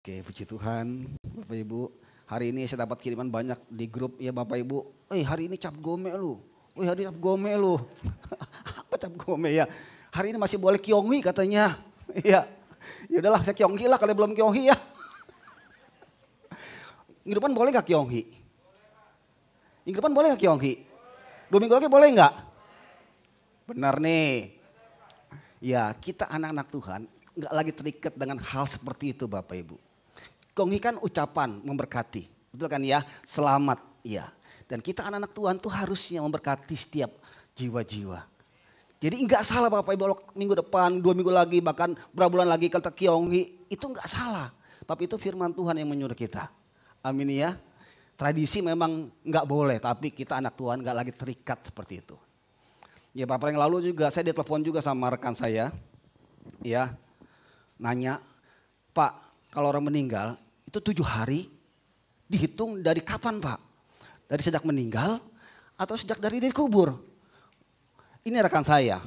Oke, puji Tuhan, Bapak Ibu. Hari ini saya dapat kiriman banyak di grup ya Bapak Ibu. Hari ini cap gome lu. Hari ini cap gome lu. Apa cap gome ya? Hari ini masih boleh kyonghi katanya. Iya. Ya udahlah saya kyonghi lah kalau belum kyonghi ya. Minggu depan boleh gak kyonghi? Minggu depan boleh gak kyonghi? 2 minggu lagi boleh gak? Benar nih. Ya kita anak-anak Tuhan gak lagi terikat dengan hal seperti itu Bapak Ibu. Kyonghi kan ucapan memberkati, betul kan ya? Selamat, ya. Dan kita anak-anak Tuhan tuh harusnya memberkati setiap jiwa-jiwa. Jadi enggak salah Bapak Ibu, minggu depan, 2 minggu lagi, bahkan berapa bulan lagi kita kyonghi, itu enggak salah. Tapi itu firman Tuhan yang menyuruh kita. Amin ya. Tradisi memang enggak boleh, tapi kita anak Tuhan enggak lagi terikat seperti itu. Ya beberapa yang lalu juga saya ditelepon juga sama rekan saya, ya, nanya, Pak, kalau orang meninggal itu 7 hari dihitung dari kapan Pak? Dari sejak meninggal atau sejak dari kubur? Ini rekan saya.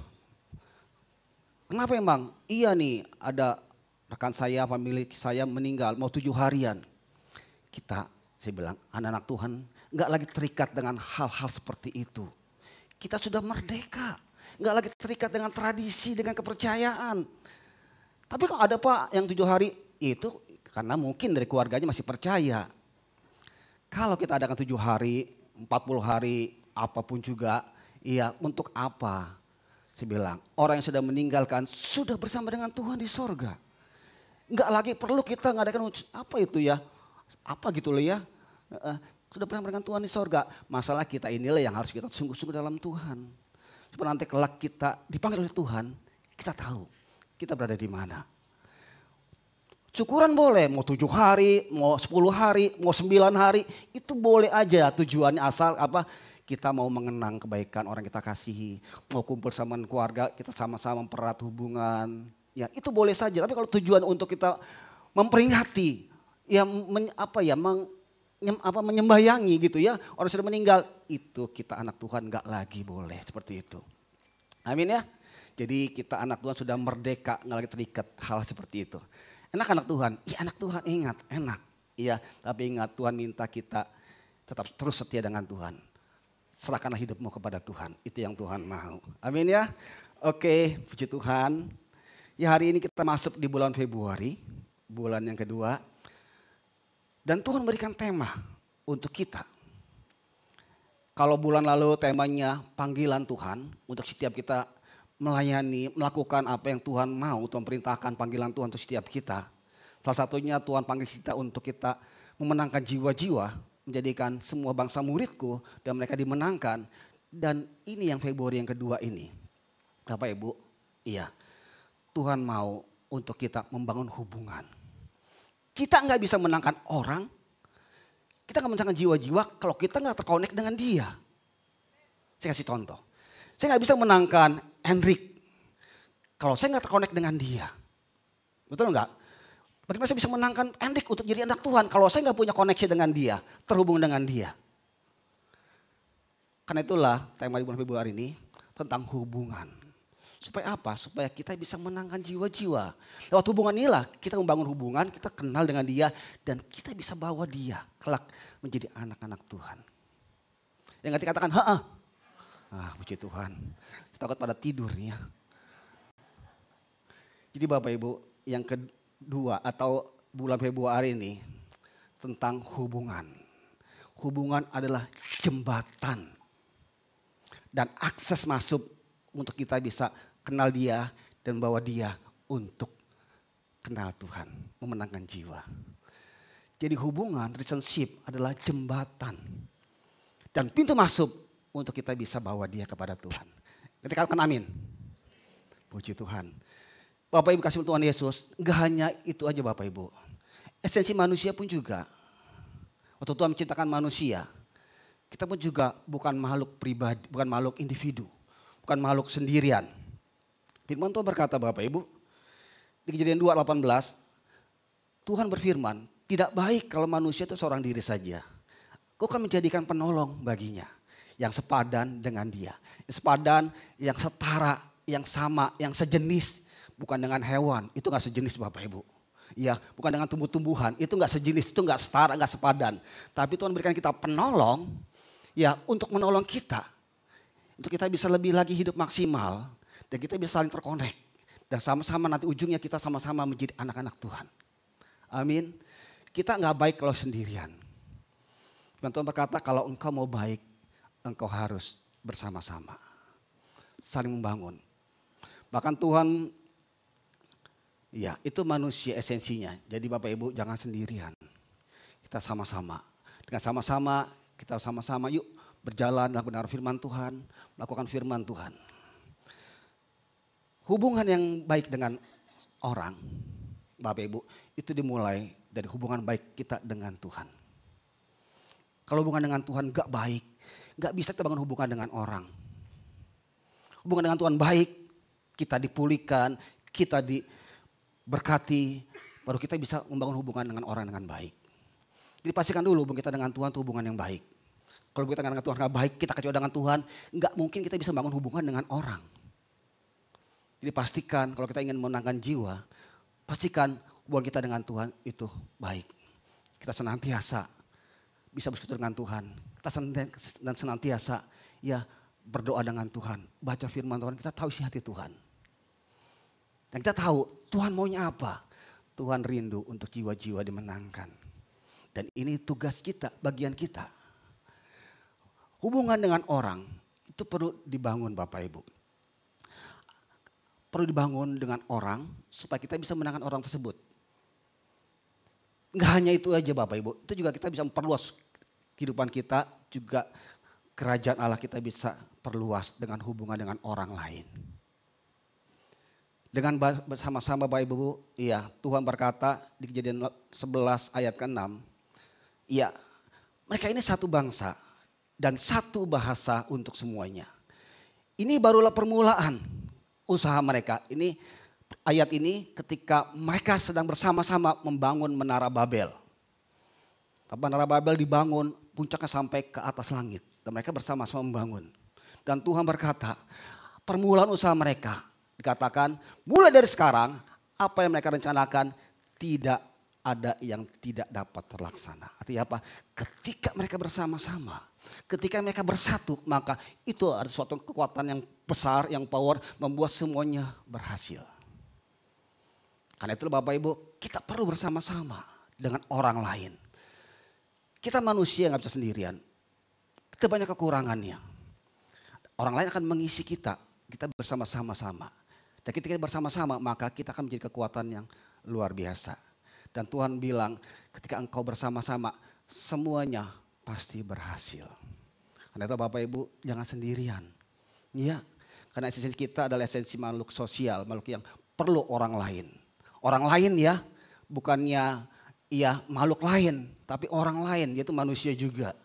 Kenapa emang? Iya nih ada rekan saya, pemilik saya meninggal mau 7 harian. Saya bilang anak-anak Tuhan gak lagi terikat dengan hal-hal seperti itu. Kita sudah merdeka. Gak lagi terikat dengan tradisi, dengan kepercayaan. Tapi kok ada Pak yang 7 hari itu karena mungkin dari keluarganya masih percaya. Kalau kita adakan 7 hari, 40 hari, apapun juga, iya untuk apa? Saya bilang orang yang sudah meninggalkan sudah bersama dengan Tuhan di sorga. Enggak lagi perlu kita ngadakan apa itu ya, apa gitu loh ya. Sudah bersama dengan Tuhan di sorga. Masalah kita inilah yang harus kita sungguh-sungguh dalam Tuhan. Supaya nanti kelak kita dipanggil oleh Tuhan, kita tahu kita berada di mana. Syukuran boleh, mau 7 hari, mau 10 hari, mau 9 hari, itu boleh aja tujuannya asal apa kita mau mengenang kebaikan orang kita kasihi, mau kumpul sama keluarga, kita sama-sama mempererat hubungan, ya itu boleh saja. Tapi kalau tujuan untuk kita memperingati, ya menyembahyangi gitu ya, orang sudah meninggal, itu kita anak Tuhan nggak lagi boleh seperti itu. Amin ya. Jadi kita anak Tuhan sudah merdeka, nggak lagi terikat hal seperti itu. Enak anak Tuhan, iya anak Tuhan ingat, enak. Iya, tapi ingat Tuhan minta kita tetap terus setia dengan Tuhan. Serahkanlah hidupmu kepada Tuhan, itu yang Tuhan mau. Amin ya. Oke, puji Tuhan. Ya hari ini kita masuk di bulan Februari, bulan yang kedua. Dan Tuhan berikan tema untuk kita. Kalau bulan lalu temanya panggilan Tuhan, untuk setiap kita melayani, melakukan apa yang Tuhan mau, Tuhan perintahkan panggilan Tuhan untuk setiap kita. Salah satunya Tuhan panggil kita untuk kita memenangkan jiwa-jiwa, menjadikan semua bangsa muridku dan mereka dimenangkan. Dan ini yang Februari yang kedua ini. Bapak Ibu, iya Tuhan mau untuk kita membangun hubungan. Kita nggak bisa menangkan orang, kita nggak menangkan jiwa-jiwa kalau kita nggak terkonek dengan dia. Saya kasih contoh. Saya nggak bisa menangkan Hendrik kalau saya nggak terkonek dengan dia. Betul nggak? Bagaimana saya bisa menangkan Hendrik untuk jadi anak Tuhan kalau saya nggak punya koneksi dengan dia, terhubung dengan dia. Karena itulah tema di bulan Februari ini tentang hubungan. Supaya apa? Supaya kita bisa menangkan jiwa-jiwa. Lewat hubungan inilah kita membangun hubungan, kita kenal dengan dia dan kita bisa bawa dia kelak menjadi anak-anak Tuhan. Yang ngerti katakan, puji Tuhan. Saya takut pada tidur nih ya. Jadi Bapak Ibu yang kedua atau bulan Februari ini tentang hubungan. Hubungan adalah jembatan dan akses masuk untuk kita bisa kenal dia dan bawa dia untuk kenal Tuhan, memenangkan jiwa. Jadi hubungan, relationship adalah jembatan dan pintu masuk untuk kita bisa bawa dia kepada Tuhan. Ketika katakan amin. Puji Tuhan. Bapak Ibu kasih Tuhan Yesus, gak hanya itu aja Bapak Ibu. Esensi manusia pun juga. Waktu Tuhan menciptakan manusia, kita pun juga bukan makhluk pribadi, bukan makhluk individu. Bukan makhluk sendirian. Firman Tuhan berkata Bapak Ibu, di Kejadian 2:18, Tuhan berfirman, tidak baik kalau manusia itu seorang diri saja. Kau akan menjadikan penolong baginya. Yang sepadan dengan dia. Yang sepadan, yang setara, yang sama, yang sejenis. Bukan dengan hewan, itu gak sejenis Bapak Ibu. Ya, bukan dengan tumbuh-tumbuhan. Itu nggak sejenis, itu nggak setara, nggak sepadan. Tapi Tuhan berikan kita penolong, ya untuk menolong kita. Untuk kita bisa lebih lagi hidup maksimal. Dan kita bisa saling terkonek. Dan sama-sama nanti ujungnya kita sama-sama menjadi anak-anak Tuhan. Amin. Kita nggak baik kalau sendirian. Dan Tuhan berkata kalau engkau mau baik, engkau harus bersama-sama. Saling membangun. Bahkan Tuhan, ya itu manusia esensinya. Jadi Bapak Ibu jangan sendirian. Kita sama-sama. Dengan sama-sama kita sama-sama yuk berjalan dalam benar firman Tuhan. Melakukan firman Tuhan. Hubungan yang baik dengan orang, Bapak Ibu, itu dimulai dari hubungan baik kita dengan Tuhan. Kalau hubungan dengan Tuhan gak baik, gak bisa kita bangun hubungan dengan orang. Hubungan dengan Tuhan baik, kita dipulihkan, kita diberkati, baru kita bisa membangun hubungan dengan orang dengan baik. Jadi pastikan dulu hubungan kita dengan Tuhan itu hubungan yang baik. Kalau kita dengan Tuhan gak baik, kita kecewa dengan Tuhan, gak mungkin kita bisa membangun hubungan dengan orang. Jadi pastikan kalau kita ingin memenangkan jiwa, pastikan hubungan kita dengan Tuhan itu baik. Kita senantiasa bisa bersekutu dengan Tuhan. Kita senantiasa ya berdoa dengan Tuhan, baca firman Tuhan, kita tahu isi hati Tuhan. Dan kita tahu Tuhan maunya apa. Tuhan rindu untuk jiwa-jiwa dimenangkan. Dan ini tugas kita, bagian kita. Hubungan dengan orang itu perlu dibangun Bapak Ibu. Perlu dibangun dengan orang supaya kita bisa menangkan orang tersebut. Enggak hanya itu aja Bapak Ibu, itu juga kita bisa memperluas kehidupan kita, juga kerajaan Allah kita bisa perluas dengan hubungan dengan orang lain. Dengan bersama-sama Bapak Ibu, iya Tuhan berkata di Kejadian 11 ayat ke-6, iya mereka ini satu bangsa dan satu bahasa untuk semuanya. Ini barulah permulaan usaha mereka. Ini ayat ini ketika mereka sedang bersama-sama membangun Menara Babel. Menara Babel dibangun puncaknya sampai ke atas langit. Dan mereka bersama-sama membangun. Dan Tuhan berkata, permulaan usaha mereka dikatakan mulai dari sekarang apa yang mereka rencanakan tidak ada yang tidak dapat terlaksana. Artinya apa? Ketika mereka bersama-sama, ketika mereka bersatu, maka itu ada suatu kekuatan yang besar, yang power membuat semuanya berhasil. Karena itu Bapak Ibu, kita perlu bersama-sama dengan orang lain. Kita manusia nggak bisa sendirian. Kita banyak kekurangannya. Orang lain akan mengisi kita bersama-sama. Dan ketika kita bersama-sama maka kita akan menjadi kekuatan yang luar biasa. Dan Tuhan bilang ketika engkau bersama-sama semuanya pasti berhasil. Karena itu Bapak Ibu jangan sendirian. Ya, karena esensi kita adalah esensi makhluk sosial, makhluk yang perlu orang lain. Orang lain ya, bukannya ya makhluk lain, tapi orang lain yaitu manusia juga.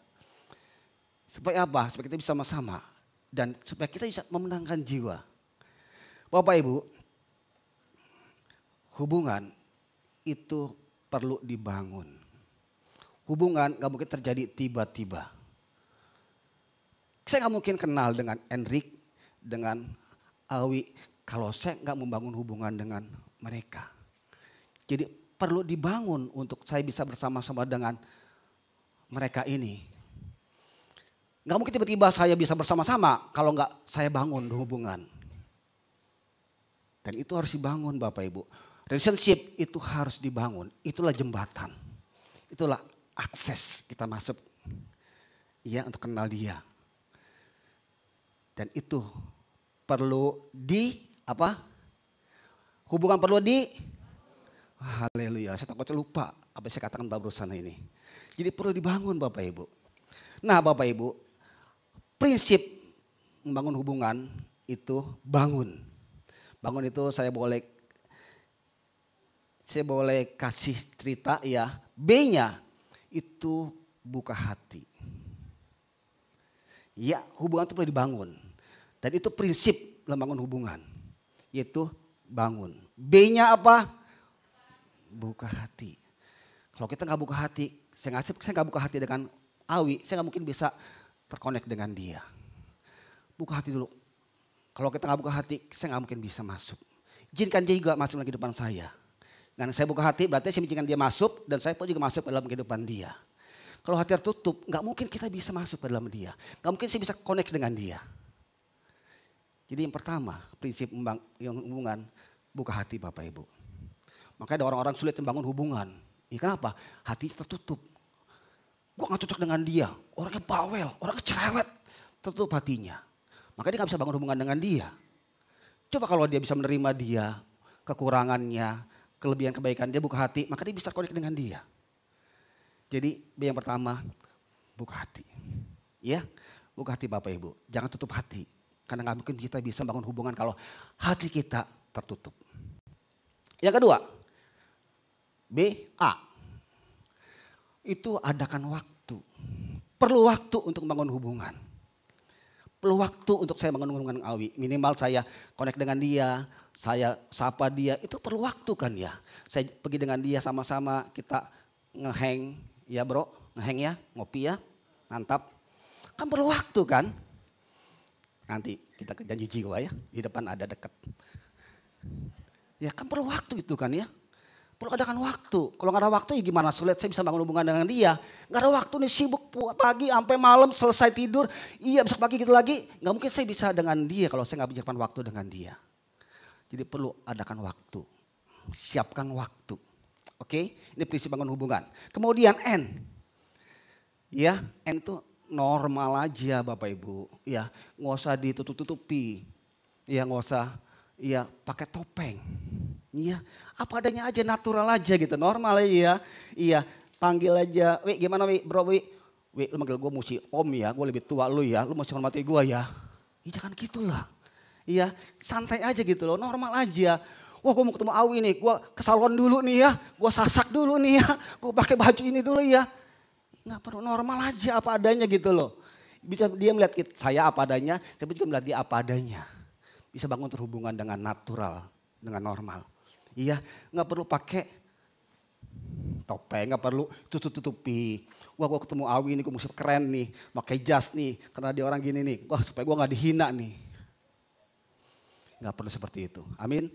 Supaya apa? Supaya kita bisa sama-sama dan supaya kita bisa memenangkan jiwa. Bapak Ibu, hubungan itu perlu dibangun. Hubungan gak mungkin terjadi tiba-tiba. Saya gak mungkin kenal dengan Enrik, dengan Awi, kalau saya gak membangun hubungan dengan mereka. Jadi perlu dibangun untuk saya bisa bersama-sama dengan mereka ini. Gak mungkin tiba-tiba saya bisa bersama-sama kalau gak saya bangun hubungan. Dan itu harus dibangun Bapak Ibu. Relationship itu harus dibangun. Itulah jembatan. Itulah akses kita masuk. Ya untuk kenal dia. Dan itu perlu hubungan perlu haleluya. Saya takutnya lupa apa yang saya katakan barusan ini. Jadi perlu dibangun Bapak Ibu. Nah Bapak Ibu, prinsip membangun hubungan itu bangun. Bangun itu saya boleh kasih cerita ya. B-nya itu buka hati. Ya hubungan itu perlu dibangun. Dan itu prinsip membangun hubungan. Yaitu bangun. B-nya apa? Buka hati. Kalau kita gak buka hati, saya gak buka hati dengan Awi, saya gak mungkin bisa terkonek dengan dia. Buka hati dulu. Kalau kita gak buka hati, saya gak mungkin bisa masuk. Izinkan dia juga masuk dalam kehidupan saya. Dan saya buka hati berarti saya mengizinkan dia masuk dan saya pun juga masuk ke dalam kehidupan dia. Kalau hati tertutup, nggak mungkin kita bisa masuk ke dalam dia. Nggak mungkin saya bisa connect dengan dia. Jadi yang pertama, prinsip yang hubungan, buka hati Bapak Ibu. Makanya ada orang-orang sulit membangun hubungan. Ya kenapa? Hati tertutup. Gue gak cocok dengan dia. Orangnya bawel, orangnya cerewet. Tertutup hatinya. Makanya dia gak bisa bangun hubungan dengan dia. Coba kalau dia bisa menerima dia, kekurangannya, kelebihan kebaikan dia, buka hati, maka dia bisa connect dengan dia. Jadi yang pertama, buka hati. Ya, buka hati Bapak Ibu. Jangan tutup hati. Karena gak mungkin kita bisa bangun hubungan kalau hati kita tertutup. Yang kedua, BA. Itu adakan waktu. Perlu waktu untuk membangun hubungan. Perlu waktu untuk saya bangun hubungan dengan Awi. Minimal saya connect dengan dia, saya sapa dia, itu perlu waktu kan ya. Saya pergi dengan dia sama-sama, kita ngeheng, ya bro, ngeheng ya, ngopi ya, mantap. Kan perlu waktu kan. Nanti kita ke janji jiwa ya, di depan ada dekat. Ya kan perlu waktu itu kan ya. Perlu adakan waktu. Kalau nggak ada waktu ya gimana sulit saya bisa bangun hubungan dengan dia. Nggak ada waktu nih sibuk pagi sampai malam selesai tidur. Iya besok pagi gitu lagi. Nggak mungkin saya bisa dengan dia kalau saya nggak bicarakan waktu dengan dia. Jadi perlu adakan waktu. Siapkan waktu. Oke, ini prinsip bangun hubungan. Kemudian N. Ya, N itu normal aja Bapak Ibu. Ya, nggak usah ditutup-tutupi. Ya, nggak usah pakai topeng. Iya, apa adanya aja, natural aja gitu, normal aja ya. Iya, panggil aja, Wi gimana Wi, bro Wi. Wi lu manggil gue mesti om ya, gue lebih tua lu ya, lu mesti hormati gue ya. Iya jangan gitulah. Iya, santai aja gitu loh, normal aja. Wah gue mau ketemu Awi nih, gue ke salon dulu nih ya, gue sasak dulu nih ya, gue pakai baju ini dulu ya. Nggak perlu, normal aja apa adanya gitu loh. Bisa dia melihat saya apa adanya, saya juga melihat dia apa adanya. Bisa bangun terhubungan dengan natural, dengan normal. Iya, nggak perlu pakai topeng, nggak perlu tutup-tutupi. Wah, gue ketemu Awi nih, gue mesti keren nih, pakai jas nih, karena dia orang gini nih. Wah, supaya gue nggak dihina nih. Nggak perlu seperti itu. Amin.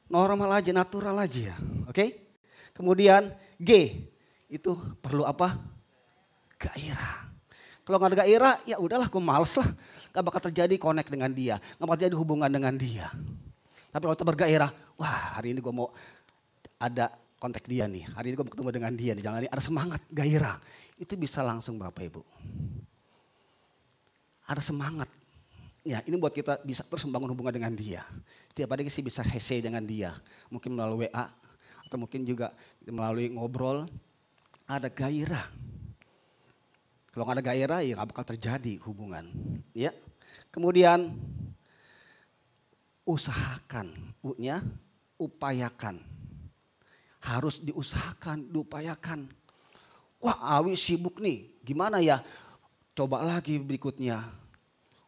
Normal aja, natural aja. Oke? Kemudian G, itu perlu apa? Gairah. Kalau nggak ada gairah, ya udahlah, gue males lah. Nggak bakal terjadi connect dengan dia, nggak bakal terjadi hubungan dengan dia. Tapi kalau kita bergairah, wah hari ini gue mau ada kontak dia nih. Hari ini gue mau ketemu dengan dia nih. Jangan ada semangat, gairah. Itu bisa langsung Bapak Ibu. Ada semangat. Ya ini buat kita bisa terus membangun hubungan dengan dia. Setiap hari sih bisa hese dengan dia. Mungkin melalui WA. Atau mungkin juga melalui ngobrol. Ada gairah. Kalau nggak ada gairah ya nggak bakal terjadi hubungan. Ya. Kemudian usahakan, U-nya upayakan. Harus diusahakan, diupayakan. Wah Awi sibuk nih, gimana ya? Coba lagi berikutnya.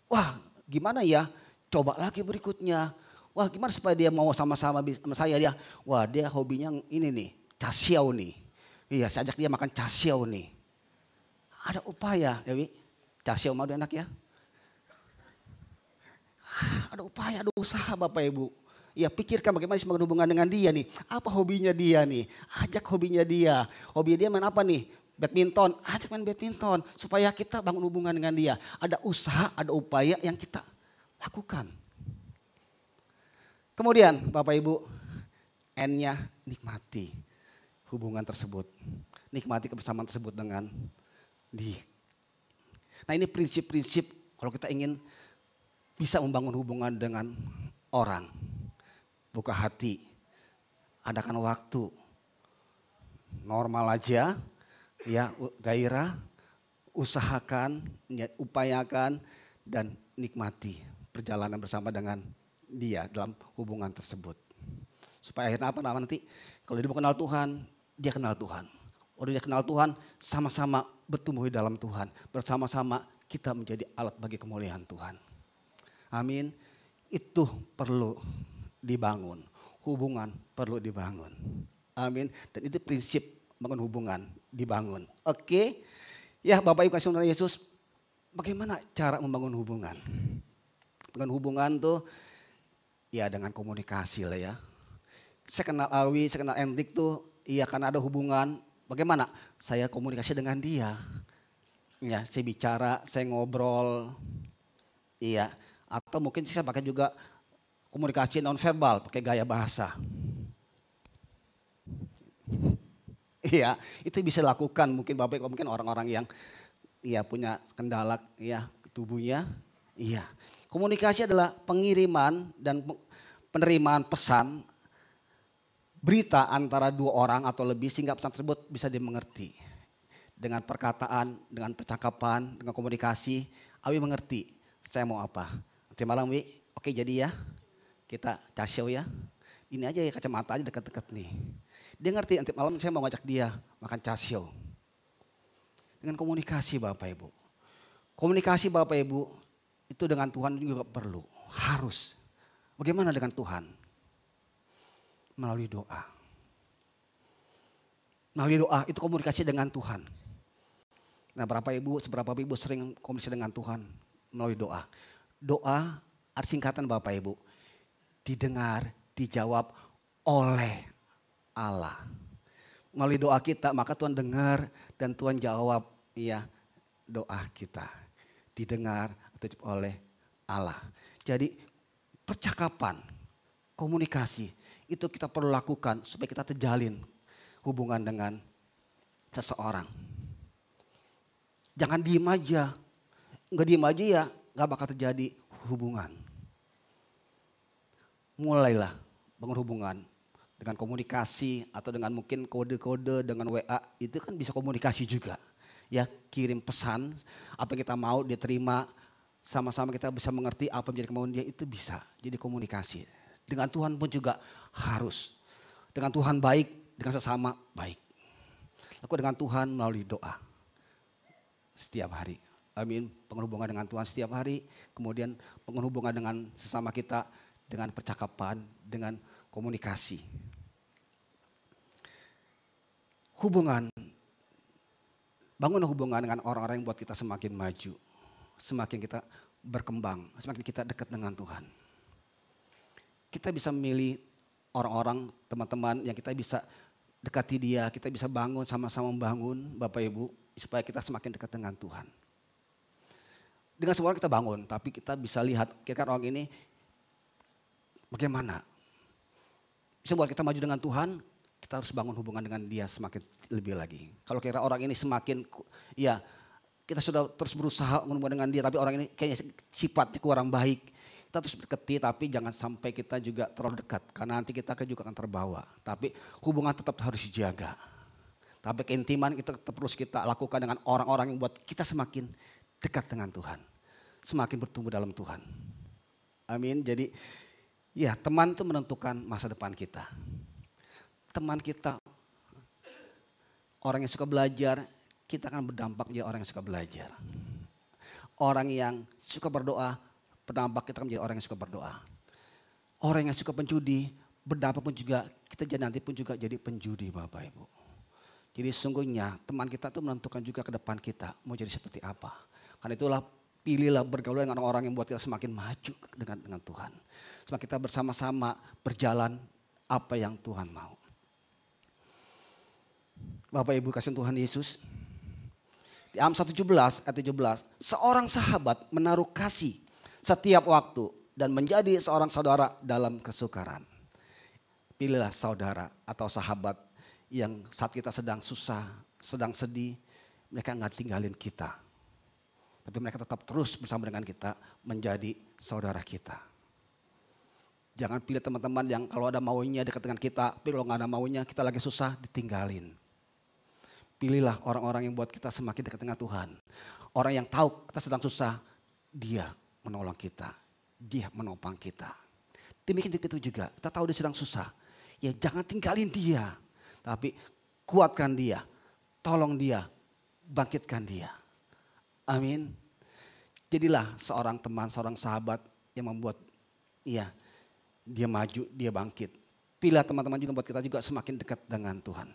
Wah gimana ya? Coba lagi berikutnya. Wah gimana supaya dia mau sama-sama sama saya dia. Wah dia hobinya ini nih, casiau nih. Iya saya ajak dia makan casiau nih. Ada upaya ya Wi, casiau mau enak ya. Ada upaya, ada usaha Bapak Ibu. Ya pikirkan bagaimana sih hubungan dengan dia nih. Apa hobinya dia nih? Ajak hobinya dia. Hobi dia main apa nih? Badminton. Ajak main badminton. Supaya kita bangun hubungan dengan dia. Ada usaha, ada upaya yang kita lakukan. Kemudian Bapak Ibu, N-nya nikmati hubungan tersebut. Nikmati kebersamaan tersebut dengan dia. Nah ini prinsip-prinsip kalau kita ingin bisa membangun hubungan dengan orang. Buka hati, adakan waktu. Normal aja, ya gairah, usahakan, upayakan, dan nikmati perjalanan bersama dengan dia dalam hubungan tersebut. Supaya akhirnya apa nanti, kalau dia mau kenal Tuhan, dia kenal Tuhan. Kalau dia kenal Tuhan, sama-sama bertumbuh di dalam Tuhan. Bersama-sama kita menjadi alat bagi kemuliaan Tuhan. Amin. Itu perlu dibangun. Hubungan perlu dibangun. Amin. Dan itu prinsip bangun hubungan dibangun. Oke. Ya Bapak Ibu kasih Tuhan Yesus. Bagaimana cara membangun hubungan? Membangun hubungan tuh ya dengan komunikasi lah ya. Saya kenal Alwi, saya kenal Endik tuh, iya karena ada hubungan. Bagaimana? Saya komunikasi dengan dia. Ya, saya bicara, saya ngobrol. Iya, atau mungkin saya pakai juga komunikasi nonverbal, pakai gaya bahasa. Iya, itu bisa dilakukan mungkin Bapak, mungkin orang-orang yang iya punya kendala ya tubuhnya. Iya. Komunikasi adalah pengiriman dan penerimaan pesan berita antara dua orang atau lebih sehingga pesan tersebut bisa dimengerti. Dengan perkataan, dengan percakapan, dengan komunikasi, Awi mengerti saya mau apa. Nanti malam Wi, oke jadi ya kita casio ya. Ini aja ya kacamata aja dekat-dekat nih. Dia ngerti nanti malam saya mau ngajak dia makan casio. Dengan komunikasi Bapak Ibu. Komunikasi Bapak Ibu itu dengan Tuhan juga perlu, harus. Bagaimana dengan Tuhan? Melalui doa. Melalui doa itu komunikasi dengan Tuhan. Nah seberapa ibu sering komunikasi dengan Tuhan melalui doa. Doa arti singkatan Bapak Ibu. Didengar, dijawab oleh Allah. Melalui doa kita maka Tuhan dengar dan Tuhan jawab ya doa kita. Didengar oleh Allah. Jadi percakapan, komunikasi itu kita perlu lakukan supaya kita terjalin hubungan dengan seseorang. Jangan diem aja. Enggak diem aja ya gak bakal terjadi hubungan. Mulailah bangun hubungan dengan komunikasi atau dengan mungkin kode-kode dengan WA itu kan bisa komunikasi juga. Ya kirim pesan apa yang kita mau dia terima sama-sama kita bisa mengerti apa yang menjadi kemauan dia itu bisa jadi komunikasi. Dengan Tuhan pun juga harus. Dengan Tuhan baik, dengan sesama baik. Laku dengan Tuhan melalui doa. Setiap hari. Amin. Penghubungan dengan Tuhan setiap hari. Kemudian penghubungan dengan sesama kita dengan percakapan, dengan komunikasi. Bangun hubungan dengan orang-orang yang buat kita semakin maju. Semakin kita berkembang, semakin kita dekat dengan Tuhan. Kita bisa memilih orang-orang, teman-teman yang kita bisa dekati dia, kita bisa bangun sama-sama membangun Bapak Ibu supaya kita semakin dekat dengan Tuhan. Dengan semua orang kita bangun, tapi kita bisa lihat kira-kira orang ini bagaimana. Bisa buat kita maju dengan Tuhan, kita harus bangun hubungan dengan dia semakin lebih lagi. Kalau kira orang ini semakin ya kita sudah terus berusaha hubungan dengan dia, tapi orang ini kayaknya sifatnya kurang baik. Kita terus deketi, tapi jangan sampai kita juga terlalu dekat. Karena nanti kita juga akan terbawa. Tapi hubungan tetap harus dijaga. Tapi keintiman kita tetap terus kita lakukan dengan orang-orang yang buat kita semakin dekat dengan Tuhan. Semakin bertumbuh dalam Tuhan. Amin. Jadi ya teman itu menentukan masa depan kita. Teman kita, orang yang suka belajar, kita akan berdampak menjadi orang yang suka belajar. Orang yang suka berdoa, berdampak kita akan menjadi orang yang suka berdoa. Orang yang suka penjudi, berdampak pun juga, kita nanti pun juga jadi penjudi Bapak Ibu. Jadi sesungguhnya teman kita itu menentukan juga ke depan kita mau jadi seperti apa. Karena itulah pilihlah bergaul dengan orang-orang yang buat kita semakin maju dengan Tuhan. Semakin kita bersama-sama berjalan apa yang Tuhan mau. Bapak Ibu kasih Tuhan Yesus. Di Amsal 17 ayat 17, seorang sahabat menaruh kasih setiap waktu dan menjadi seorang saudara dalam kesukaran. Pilihlah saudara atau sahabat yang saat kita sedang susah, sedang sedih, mereka nggak tinggalin kita. Tapi mereka tetap terus bersama dengan kita menjadi saudara kita. Jangan pilih teman-teman yang kalau ada maunya dekat dengan kita, tapi kalau nggak ada maunya kita lagi susah ditinggalin. Pilihlah orang-orang yang buat kita semakin dekat dengan Tuhan. Orang yang tahu kita sedang susah, dia menolong kita. Dia menopang kita. Demikian itu juga, kita tahu dia sedang susah. Ya jangan tinggalin dia. Tapi kuatkan dia, tolong dia, bangkitkan dia. Amin. Jadilah seorang teman, seorang sahabat yang membuat dia maju, dia bangkit. Pilihlah teman-teman juga buat kita juga semakin dekat dengan Tuhan.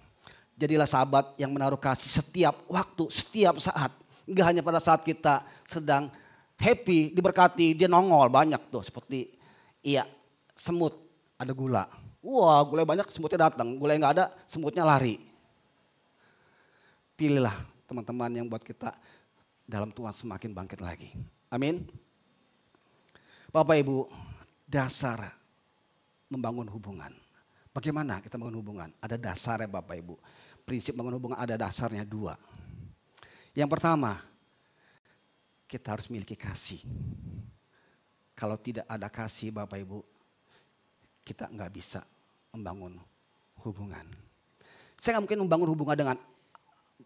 Jadilah sahabat yang menaruh kasih setiap waktu, setiap saat. Enggak hanya pada saat kita sedang happy, diberkati, dia nongol banyak tuh. Seperti semut ada gula. Wah, gulai banyak, semutnya datang. Gulai nggak ada, semutnya lari. Pilihlah teman-teman yang buat kita dalam Tuhan semakin bangkit lagi. Amin. Bapak Ibu, dasar membangun hubungan. Bagaimana kita membangun hubungan? Ada dasarnya Bapak Ibu. Prinsip membangun hubungan ada dasarnya 2. Yang pertama, kita harus memiliki kasih. Kalau tidak ada kasih Bapak Ibu, kita nggak bisa membangun hubungan. Saya nggak mungkin membangun hubungan dengan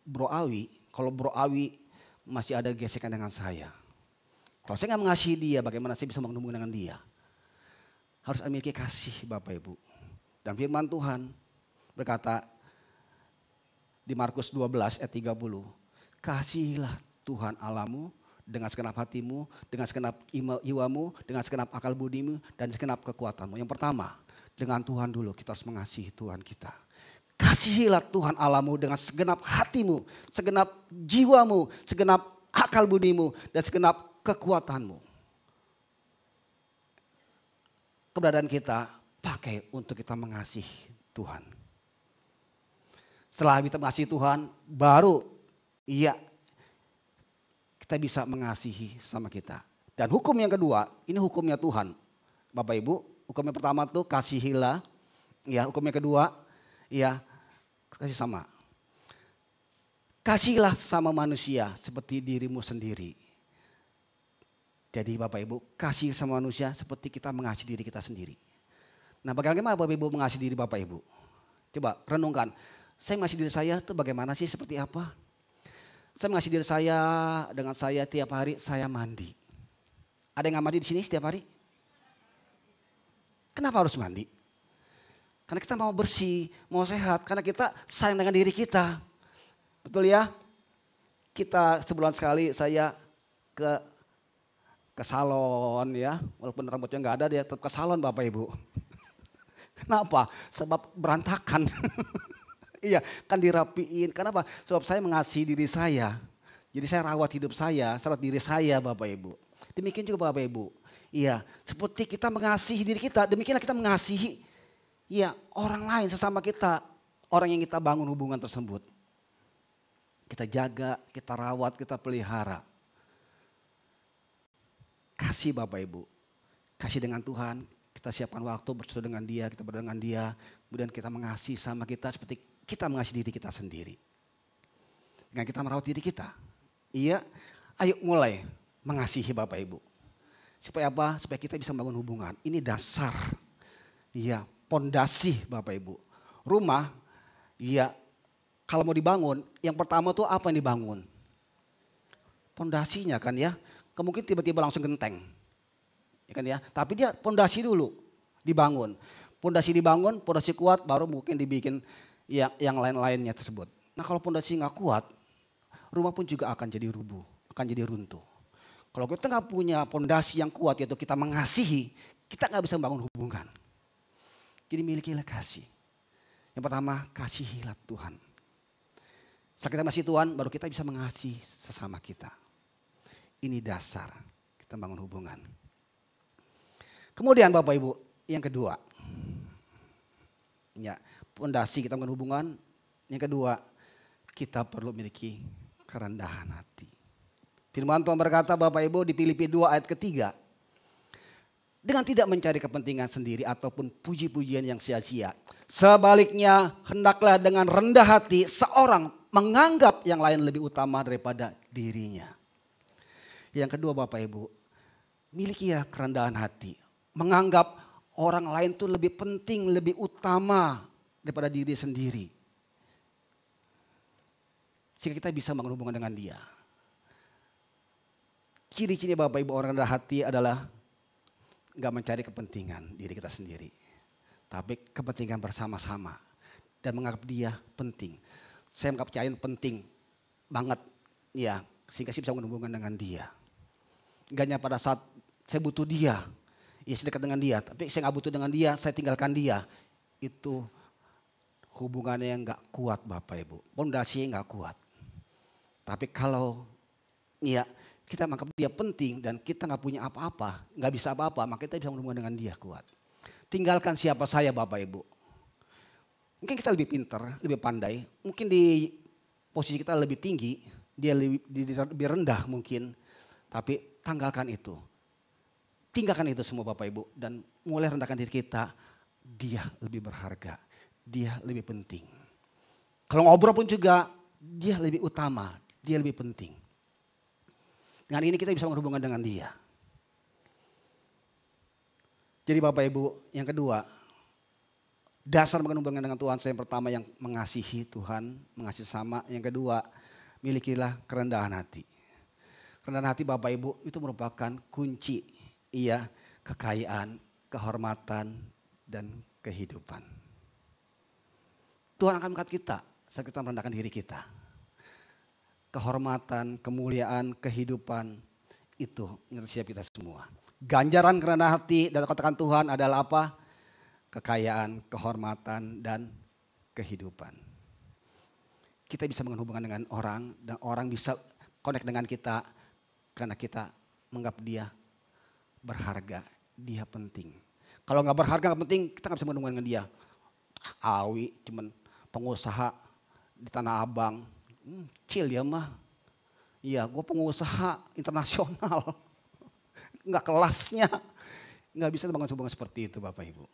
Bro Awi, kalau Bro Awi masih ada gesekan dengan saya. Kalau saya nggak mengasihi dia, bagaimana saya bisa membangun hubungan dengan dia? Harus memiliki kasih Bapak Ibu. Dan firman Tuhan berkata di Markus 12 ayat 30, kasihilah Tuhan Allahmu dengan segenap hatimu, dengan segenap jiwamu, dengan segenap akal budimu, dan segenap kekuatanmu. Yang pertama, dengan Tuhan dulu kita harus mengasihi Tuhan kita. Kasihilah Tuhan Allahmu dengan segenap hatimu, segenap jiwamu, segenap akal budimu, dan segenap kekuatanmu. Keberadaan kita pakai untuk kita mengasihi Tuhan. Setelah kita mengasihi Tuhan, baru kita bisa mengasihi sama kita. Dan hukum yang kedua, ini hukumnya Tuhan. Bapak Ibu, hukum yang pertama tuh kasihilah. Ya, hukum yang kedua, kasih sama. Kasihilah sama manusia seperti dirimu sendiri. Jadi Bapak Ibu, kasih sama manusia seperti kita mengasihi diri kita sendiri. Nah, bagaimana Bapak Ibu mengasihi diri Bapak Ibu? Coba renungkan. Saya mengasihi diri saya itu bagaimana sih, seperti apa? Saya mengasihi diri saya dengan saya tiap hari saya mandi. Ada yang nggak mandi di sini setiap hari? Kenapa harus mandi? Karena kita mau bersih, mau sehat. Karena kita sayang dengan diri kita. Betul ya? Kita sebulan sekali saya ke salon ya. Walaupun rambutnya nggak ada, dia tetap ke salon Bapak Ibu. Kenapa? Sebab berantakan. Iya, kan dirapiin. Kenapa? Sebab saya mengasihi diri saya. Jadi saya rawat hidup saya, rawat diri saya Bapak Ibu. Demikian juga Bapak Ibu. Iya, seperti kita mengasihi diri kita, demikianlah kita mengasihi orang lain sesama kita. Orang yang kita bangun hubungan tersebut. Kita jaga, kita rawat, kita pelihara. Kasih Bapak Ibu. Kasih dengan Tuhan, kita siapkan waktu bersatu dengan dia, kita berdoa dengan dia. Kemudian kita mengasihi sama kita seperti kita mengasihi diri kita sendiri. Dengan kita merawat diri kita. Iya, ayo mulai mengasihi Bapak Ibu. Supaya apa? Supaya kita bisa membangun hubungan. Ini dasar. Iya, pondasi Bapak Ibu. Rumah, kalau mau dibangun, yang pertama tuh apa yang dibangun? Pondasinya kan ya. Mungkin tiba-tiba langsung genteng. Ya kan ya, tapi dia pondasi dulu dibangun. Pondasi dibangun, pondasi kuat, baru mungkin dibikin yang lain-lainnya tersebut. Nah, kalau pondasi nggak kuat, rumah pun juga akan jadi rubuh, akan jadi runtuh. Kalau kita nggak punya pondasi yang kuat, yaitu kita mengasihi, kita nggak bisa membangun hubungan. Jadi milikilah kasih. Yang pertama, kasihilah Tuhan. Setelah kita mengasihi Tuhan, baru kita bisa mengasihi sesama kita. Ini dasar kita membangun hubungan. Kemudian Bapak Ibu, yang kedua. Pondasi kita membangun hubungan. Yang kedua, kita perlu memiliki kerendahan hati. Firman Tuhan berkata Bapak Ibu di Filipi 2 ayat ketiga. Dengan tidak mencari kepentingan sendiri ataupun puji-pujian yang sia-sia. Sebaliknya hendaklah dengan rendah hati seorang menganggap yang lain lebih utama daripada dirinya. Yang kedua Bapak Ibu, milikilah kerendahan hati. Menganggap orang lain itu lebih penting, lebih utama daripada diri sendiri. Sehingga kita bisa membangun hubungan dengan dia. Ciri-ciri Bapak Ibu orang rendah hati adalah gak mencari kepentingan diri kita sendiri. Tapi kepentingan bersama-sama. Dan menganggap dia penting. Saya menganggap Cain penting banget. Ya, sehingga saya bisa membangun hubungan dengan dia. Gak hanya pada saat saya butuh dia. Ya saya dekat dengan dia. Tapi saya gak butuh dengan dia, saya tinggalkan dia. Itu hubungannya yang gak kuat Bapak Ibu. Pondasinya gak kuat. Tapi kalau kita menganggap dia penting dan kita gak punya apa-apa, gak bisa apa-apa, maka kita bisa berhubungan dengan dia kuat. tinggalkan siapa saya Bapak Ibu. Mungkin kita lebih pintar, lebih pandai. Mungkin di posisi kita lebih tinggi, dia lebih rendah mungkin. Tapi tanggalkan itu. Tinggalkan itu semua Bapak Ibu. Dan mulai rendahkan diri kita, dia lebih berharga. Dia lebih penting. Kalau ngobrol pun juga, dia lebih utama, dia lebih penting. Dengan ini kita bisa berhubungan dengan dia. Jadi Bapak Ibu, yang kedua, dasar menghubungkan dengan Tuhan, saya yang pertama yang mengasihi Tuhan, mengasihi sama. Yang kedua, milikilah kerendahan hati. Kerendahan hati Bapak Ibu itu merupakan kunci kekayaan, kehormatan, dan kehidupan. Tuhan akan mengangkat kita saat kita merendahkan diri kita. Kehormatan, kemuliaan, kehidupan itu menurut siap kita semua. Ganjaran kerendahan hati dan katakan Tuhan adalah apa? Kekayaan, kehormatan, dan kehidupan. Kita bisa menghubungkan dengan orang dan orang bisa connect dengan kita karena kita menganggap dia berharga, dia penting. Kalau nggak berharga nggak penting, kita nggak bisa menghubungkan dengan dia. Awi cuman pengusaha di Tanah Abang, chill ya mah. Iya, gue pengusaha internasional, nggak kelasnya, nggak bisa bangun hubungan seperti itu Bapak Ibu.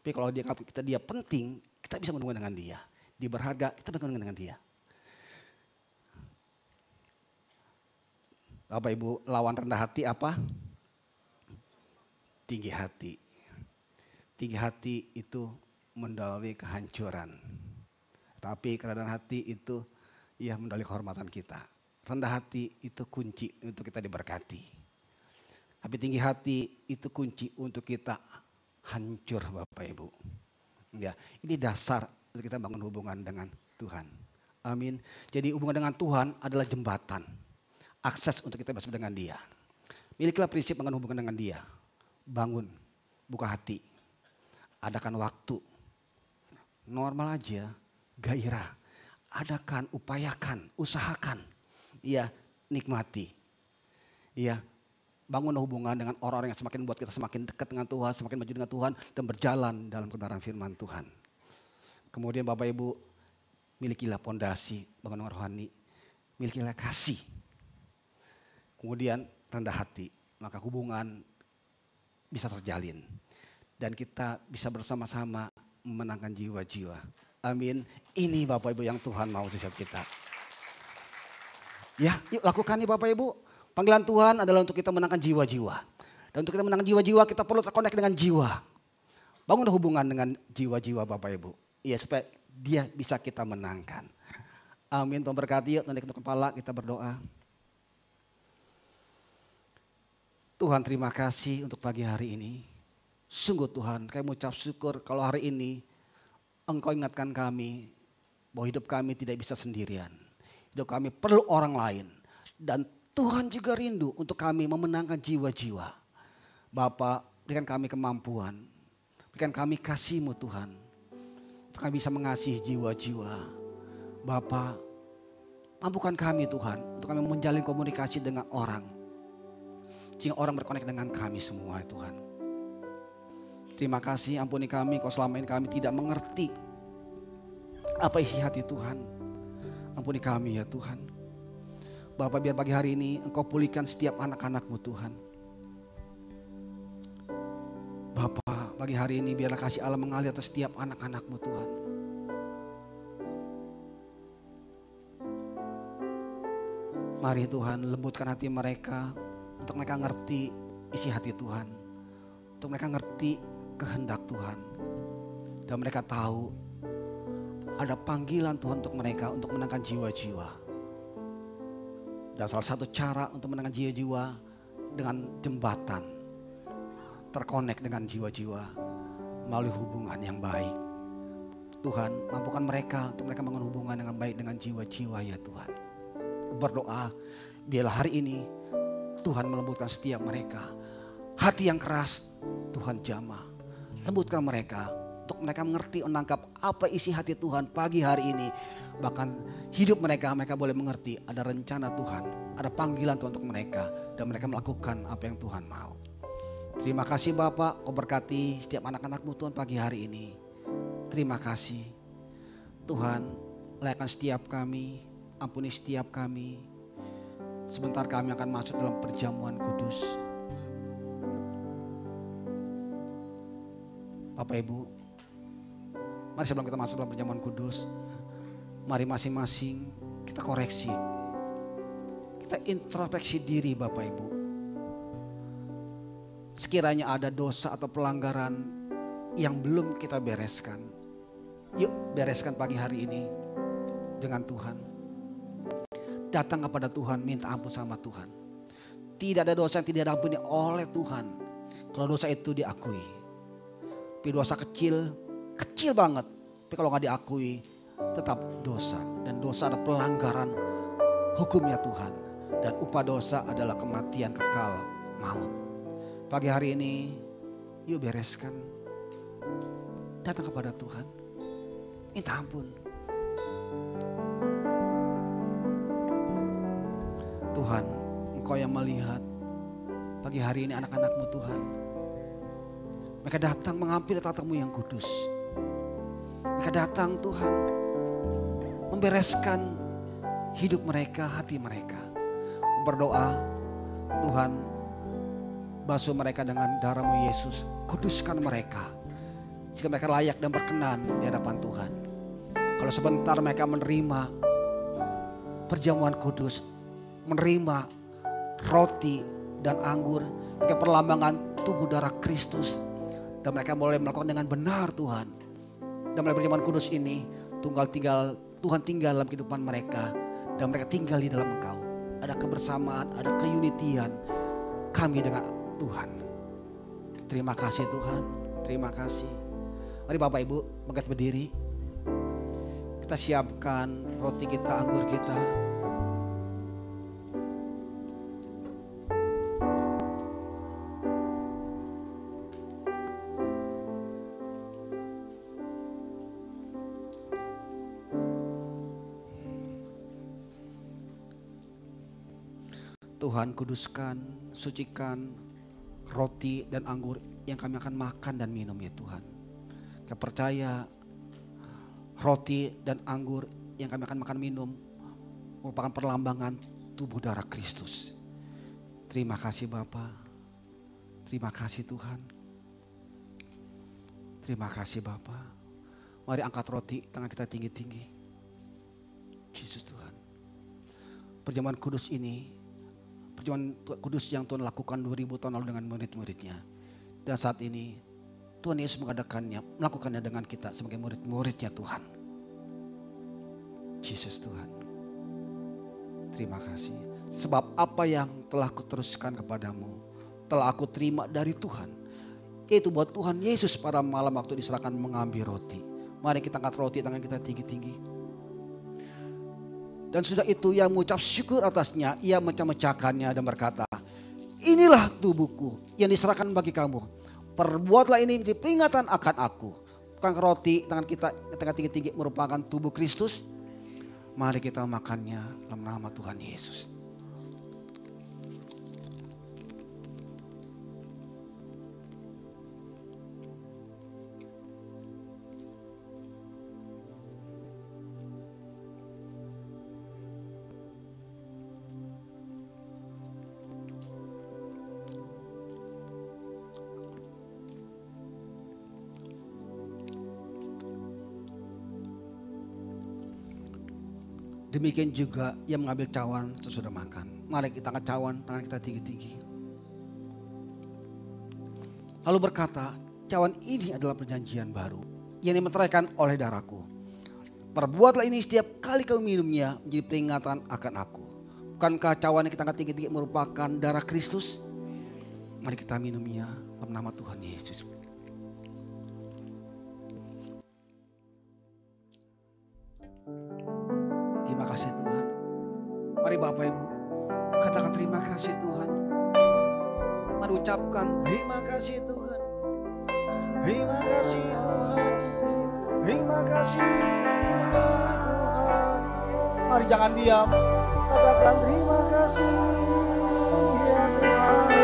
Tapi kalau dia penting, kita bisa berhubungan dengan dia. Dia berharga, kita berhubungan dengan dia. Bapak Ibu, lawan rendah hati apa? Tinggi hati. Tinggi hati itu mendahului kehancuran. Tapi kerendahan hati itu mendahului kehormatan kita. Rendah hati itu kunci untuk kita diberkati. Tapi tinggi hati itu kunci untuk kita hancur Bapak Ibu. Ya, ini dasar untuk kita bangun hubungan dengan Tuhan. Amin. Jadi hubungan dengan Tuhan adalah jembatan. Akses untuk kita bersama dengan dia. Milikilah prinsip bangun hubungan dengan dia. Bangun, buka hati. Adakan waktu. Normal aja, gairah. Adakan, upayakan, usahakan. Iya, nikmati. Iya, bangun hubungan dengan orang-orang yang semakin membuat kita semakin dekat dengan Tuhan, semakin maju dengan Tuhan, dan berjalan dalam kebenaran firman Tuhan. Kemudian Bapak Ibu, milikilah pondasi bangunan rohani, milikilah kasih. Kemudian rendah hati, maka hubungan bisa terjalin. Dan kita bisa bersama-sama memenangkan jiwa-jiwa. Amin. Ini Bapak Ibu yang Tuhan mau setiap kita. Ya, yuk lakukan nih Bapak Ibu. Panggilan Tuhan adalah untuk kita menangkan jiwa-jiwa. Dan untuk kita menangkan jiwa-jiwa kita perlu terkonek dengan jiwa. Bangun hubungan dengan jiwa-jiwa Bapak Ibu. Iya, supaya dia bisa kita menangkan. Amin. Tuhan berkati. Yuk tunduk kepala kita berdoa. Tuhan terima kasih untuk pagi hari ini. Sungguh Tuhan kami mengucap syukur kalau hari ini Engkau ingatkan kami bahwa hidup kami tidak bisa sendirian. Hidup kami perlu orang lain. Dan Tuhan juga rindu untuk kami memenangkan jiwa-jiwa. Bapa, berikan kami kemampuan. Berikan kami kasih-Mu Tuhan. Untuk kami bisa mengasihi jiwa-jiwa. Bapa, mampukan kami Tuhan. Untuk kami menjalin komunikasi dengan orang. Sehingga orang berkonek dengan kami semua Tuhan. Terima kasih, ampuni kami kalau selama ini kami tidak mengerti apa isi hati Tuhan. Ampuni kami ya Tuhan. Bapak, biar pagi hari ini Engkau pulihkan setiap anak-anak-Mu Tuhan. Bapak, pagi hari ini biarlah kasih Allah mengalir atas setiap anak-anak-Mu Tuhan. Mari Tuhan lembutkan hati mereka. Untuk mereka ngerti isi hati Tuhan. Untuk mereka ngerti kehendak Tuhan. Dan mereka tahu ada panggilan Tuhan untuk mereka untuk menangkan jiwa-jiwa. Dan salah satu cara untuk menangkan jiwa-jiwa dengan jembatan. Terkonek dengan jiwa-jiwa melalui hubungan yang baik. Tuhan mampukan mereka untuk mereka membangun hubungan dengan baik dengan jiwa-jiwa ya Tuhan. Berdoa biarlah hari ini Tuhan melembutkan setiap mereka. Hati yang keras Tuhan jamah. Lembutkan mereka untuk mereka mengerti, menangkap apa isi hati Tuhan pagi hari ini. Bahkan hidup mereka boleh mengerti ada rencana Tuhan, ada panggilan Tuhan untuk mereka. Dan mereka melakukan apa yang Tuhan mau. Terima kasih Bapak, Kau berkati setiap anak-anak-Mu Tuhan pagi hari ini. Terima kasih Tuhan, layakkan setiap kami, ampuni setiap kami. Sebentar kami akan masuk dalam perjamuan kudus. Bapak Ibu, mari sebelum kita masuk dalam perjamuan kudus, mari masing-masing kita koreksi. Kita introspeksi diri Bapak Ibu. Sekiranya ada dosa atau pelanggaran yang belum kita bereskan, yuk bereskan pagi hari ini dengan Tuhan. Datang kepada Tuhan, minta ampun sama Tuhan. Tidak ada dosa yang tidak diampuni oleh Tuhan kalau dosa itu diakui. Tapi dosa kecil banget, tapi kalau nggak diakui tetap dosa. Dan dosa ada pelanggaran hukumnya Tuhan. Dan upah dosa adalah kematian kekal, maut. Pagi hari ini, yuk bereskan. Datang kepada Tuhan, minta ampun. Tuhan, Engkau yang melihat pagi hari ini anak-anak-Mu Tuhan. Mereka datang mengambil tata-Mu yang kudus. Mereka datang Tuhan, membereskan hidup mereka, hati mereka. Berdoa, Tuhan, basuh mereka dengan darah-Mu Yesus, kuduskan mereka sehingga mereka layak dan berkenan di hadapan Tuhan. Kalau sebentar mereka menerima perjamuan kudus, menerima roti dan anggur, mereka perlambangan tubuh darah Kristus, dan mereka boleh melakukan dengan benar Tuhan. Dan melalui perjamuan kudus ini Tuhan tinggal dalam kehidupan mereka, dan mereka tinggal di dalam Engkau. Ada kebersamaan, ada keunitian kami dengan Tuhan. Terima kasih Tuhan, terima kasih. Mari Bapak Ibu bangkit berdiri. Kita siapkan roti kita, anggur kita. Tuhan, kuduskan, sucikan roti dan anggur yang kami akan makan dan minum ya Tuhan. Kami percaya roti dan anggur yang kami akan makan minum merupakan perlambangan tubuh darah Kristus. Terima kasih Bapa. Terima kasih Tuhan. Terima kasih Bapa. Mari angkat roti, tangan kita tinggi-tinggi. Yesus Tuhan. Perjamuan kudus ini, perjamuan kudus yang Tuhan lakukan 2000 tahun lalu dengan murid-muridnya. Dan saat ini Tuhan Yesus melakukannya dengan kita sebagai murid-muridnya Tuhan. Yesus Tuhan. Terima kasih. Sebab apa yang telah kuteruskan kepadamu telah aku terima dari Tuhan. Yaitu buat Tuhan Yesus pada malam waktu diserahkan mengambil roti. Mari kita angkat roti, tangan kita tinggi-tinggi. Dan sudah itu ia mengucap syukur atasnya, ia mecah-mecahkannya dan berkata, inilah tubuhku yang diserahkan bagi kamu. Perbuatlah ini menjadi peringatan akan aku. Bukan roti, tangan kita tinggi-tinggi merupakan tubuh Kristus. Mari kita makannya dalam nama Tuhan Yesus. Demikian juga ia mengambil cawan sesudah makan. Mari kita angkat cawan, tangan kita tinggi-tinggi. Lalu berkata, cawan ini adalah perjanjian baru yang dimeteraikan oleh darahku. Perbuatlah ini setiap kali kau minumnya menjadi peringatan akan aku. Bukankah cawan yang kita angkat tinggi-tinggi merupakan darah Kristus? Mari kita minumnya dalam nama Tuhan Yesus. Terima kasih Tuhan. Mari Bapak Ibu katakan terima kasih Tuhan. Mari ucapkan terima kasih Tuhan. Terima kasih Tuhan. Terima kasih Tuhan. Mari jangan diam. Katakan terima kasih ya Tuhan.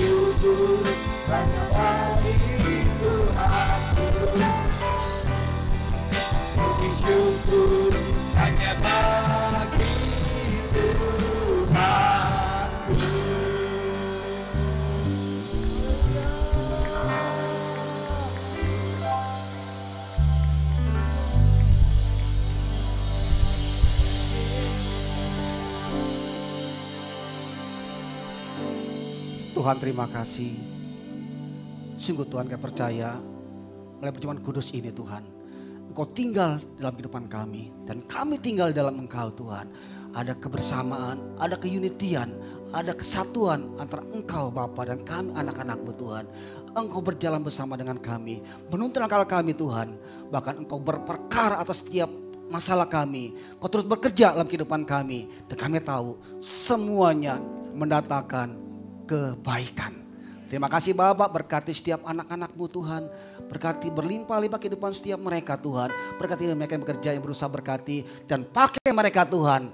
syukur hanya bagi Tuhanku. Puji syukur hanya bagi Tuhanku. Tuhan terima kasih. Sungguh Tuhan kami percaya melalui perjamuan kudus ini Tuhan. Engkau tinggal dalam kehidupan kami dan kami tinggal dalam Engkau Tuhan. Ada kebersamaan, ada keunitian, ada kesatuan antara Engkau Bapa dan kami anak-anak-Mu Tuhan. Engkau berjalan bersama dengan kami, menuntun akal kami Tuhan. Bahkan Engkau berperkara atas setiap masalah kami. Kau turut bekerja dalam kehidupan kami. Dan kami tahu semuanya mendatangkan kebaikan. Terima kasih Bapak, berkati setiap anak-anak-Mu Tuhan. Berkati berlimpah-limpah kehidupan setiap mereka Tuhan. Berkati mereka yang bekerja, yang berusaha berkati. Dan pakai mereka Tuhan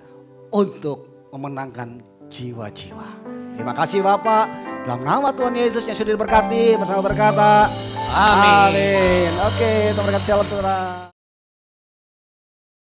untuk memenangkan jiwa-jiwa. Terima kasih Bapak. Dalam nama Tuhan Yesus yang sudah diberkati bersama berkata. Amin. Oke, Tuhan berkati, shalom saudara.